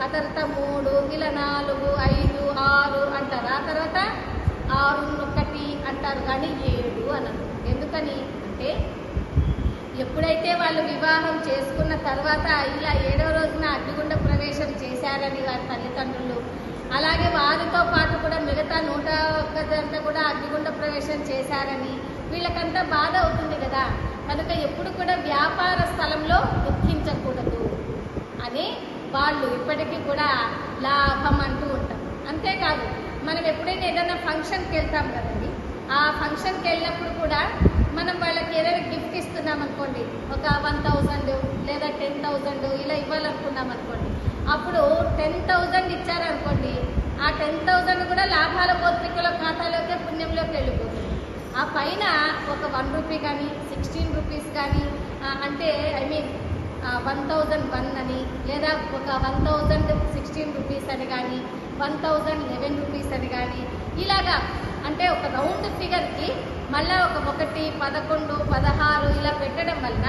ఆ తర్వాత 3, ఇలా 4, 5, 6 అంటారు. ఆ తర్వాత 6, 1 అంటారు, కానీ 7 అనరు. ఎందుకని అంటే ఎప్పుడైతే వాళ్ళు వివాహం చేసుకున్న తర్వాత ఇలా 7వ రోజున అగ్నిగుండ ప్రవేశం చేశారని వారి తల్లిదండ్రులు, అలాగే వారితో పాటు కూడా మిగతా 101 కూడా అగ్నిగుండ ప్రవేశం చేశారని వీళ్ళకంతా బాధ అవుతుంది కదా. కనుక ఎప్పుడు కూడా వ్యాపార స్థలంలో దుఃఖించకూడదు అని వాళ్ళు ఇప్పటికీ కూడా లాభం అంటూ ఉంటాం. అంతేకాదు, మనం ఎప్పుడైనా ఏదైనా ఫంక్షన్కి వెళ్తాం కదండి, ఆ ఫంక్షన్కి వెళ్ళినప్పుడు కూడా మనం వాళ్ళకి ఏదైనా గిఫ్ట్ ఇస్తున్నాం అనుకోండి, ఒక 1000 లేదా 10,000 ఇలా ఇవ్వాలనుకున్నాం అనుకోండి, అప్పుడు 10,000 ఇచ్చారనుకోండి, ఆ 10,000 కూడా లాభాల గోత్రికుల ఖాతాలోకే పుణ్యంలోకి వెళ్ళిపోతుంది. ఆ పైన ఒక 1 రూపీ కానీ 16 రూపీస్ కానీ అంటే 1001 అని, లేదా ఒక 1016 రూపీస్ అని కానీ 1011 రూపీస్ అని కానీ ఇలాగా, అంటే ఒక రౌండ్ ఫిగర్కి మళ్ళీ ఒక 1, 11, 16 ఇలా పెట్టడం వలన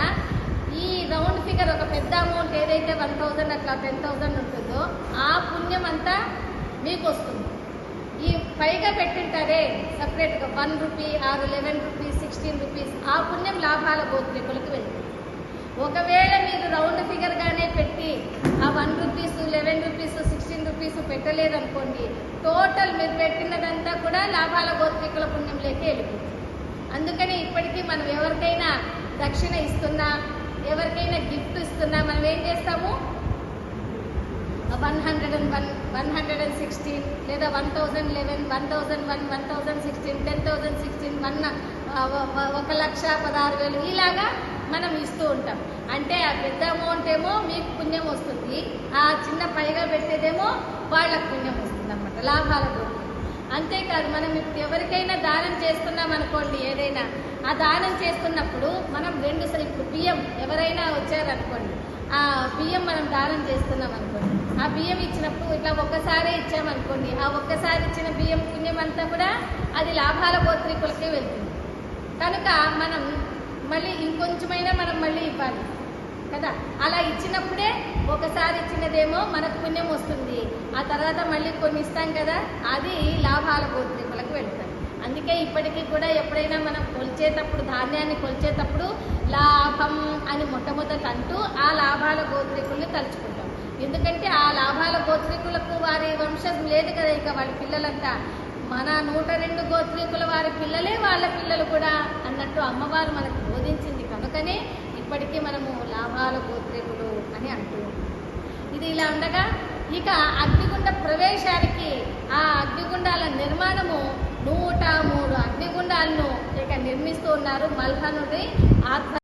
ఈ రౌండ్ ఫిగర్ ఒక పెద్ద అమౌంట్ ఏదైతే 1000 అట్లా 10,000 ఉంటుందో ఆ పుణ్యం అంతా మీకు వస్తుంది. ఈ పైగా పెట్టింటారే సపరేట్గా 1 రూపీ, 11 రూపీస్, 16 రూపీస్, ఆ పుణ్యం లాభాల గోత్రికులకు వెళ్తుంది. ఒకవేళ మీరు రౌండ్ ఫిగర్గానే పెట్టి ఆ 1 రూపీస్, 11 రూపీస్, 16 రూపీస్ పెట్టలేదనుకోండి, టోటల్ మీరు పెట్టినదంతా కూడా లాభాల గోత్రికుల పుణ్యంలోకి వెళ్ళిపోతుంది. అందుకని ఇప్పటికీ మనం ఎవరికైనా దక్షిణ ఇస్తున్నా, ఎవరికైనా గిఫ్ట్ ఇస్తున్నా మనం ఏం చేస్తాము, 101, 116 లేదా 1011, 1001, 1016, 10,016, 1,16,000 ఇలాగా మనం ఇస్తూ ఉంటాం. అంటే ఆ పెద్ద అమౌంట్ ఏమో మీకు పుణ్యం వస్తుంది, ఆ చిన్న పైగా పెట్టేదేమో వాళ్ళకు పుణ్యం వస్తుంది అన్నమాట, లాభాల గోత్రికులు. అంతేకాదు, మనం ఇప్పుడు ఎవరికైనా దానం చేస్తున్నాం అనుకోండి, ఏదైనా ఆ దానం చేస్తున్నప్పుడు మనం ఇప్పుడు బియ్యం ఎవరైనా వచ్చారనుకోండి, ఆ బియ్యం మనం దానం చేస్తున్నాం అనుకోండి, ఆ బియ్యం ఇచ్చినప్పుడు ఇట్లా ఒక్కసారి ఇచ్చామనుకోండి, ఆ ఒక్కసారి ఇచ్చిన బియ్యం పుణ్యం అంతా కూడా అది లాభాల గోత్రికులకే వెళ్తుంది. కనుక మనం మళ్ళీ ఇంకొంచెమైనా మనం మళ్ళీ ఇవ్వాలి కదా. అలా ఇచ్చినప్పుడే ఒకసారి ఇచ్చినదేమో మనకు పుణ్యం వస్తుంది, ఆ తర్వాత మళ్ళీ కొన్ని ఇస్తాం కదా, అది లాభాల గోత్రికులకు వెళ్తాయి. అందుకే ఇప్పటికీ కూడా ఎప్పుడైనా మనం కొలిచేటప్పుడు, ధాన్యాన్ని కొలిచేటప్పుడు లాభం అని మొట్టమొదట అంటూ ఆ లాభాల గోత్రికుల్ని తలుచుకుంటాం. ఎందుకంటే ఆ లాభాల గోత్రికులకు వారి వంశం లేదు కదా, ఇక వాళ్ళ పిల్లలంతా మన 102 గోత్రికుల వారి పిల్లలే వాళ్ళ పిల్లలు కూడా అన్నట్టు అమ్మవారు మనకు బోధించింది. కనుకనే ఇప్పటికీ మనము లాభాల గోత్రికులు అని అంటూ ఇది ఇలా ఉండగా, ఇక అగ్నిగుండ ప్రవేశానికి ఆ అగ్నిగుండాల నిర్మాణము 103 అగ్నిగుండాలను ఇక నిర్మిస్తూ ఉన్నారు మల్హనుడి